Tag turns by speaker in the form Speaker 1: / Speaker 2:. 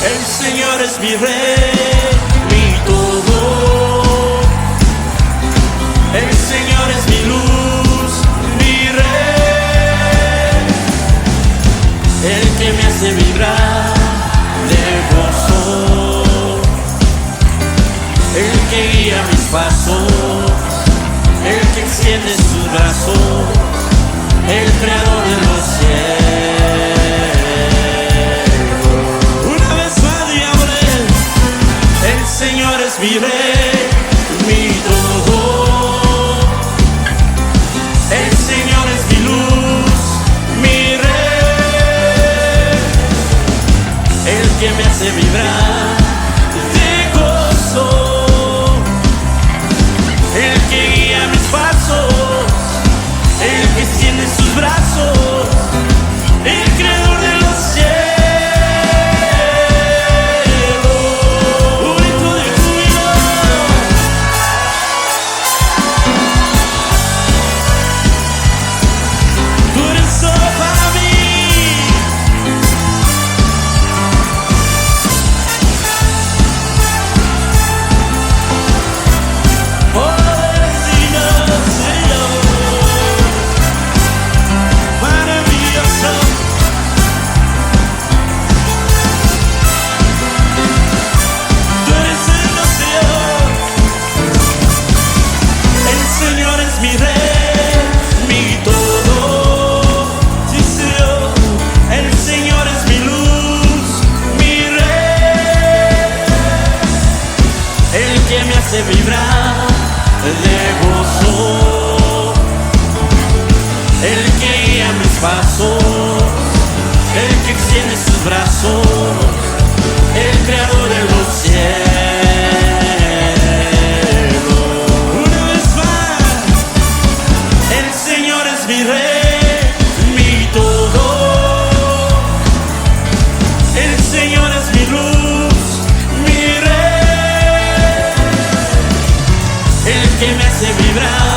Speaker 1: El Señor es mi rey, mi todo. El Señor es mi luz, mi rey. El que me hace vibrar de gozo. El que guía mis pasos. El que extiende sus brazos. El creador de los cielos. El Señor es mi rey, mi todo. El Señor es mi luz, mi rey. El que me hace vibrar de gozo. El que guía mis pasos. El que extiende sus brazos. El creador de los cielos. Me hace vibrar de gozo. El que guía mis pasos. El que extiende sus brazos. El creador de los cielos. Una vez más. El Señor es mi rey, mi todo. El Señor es mi luz, mi rey. El que me hace vibrar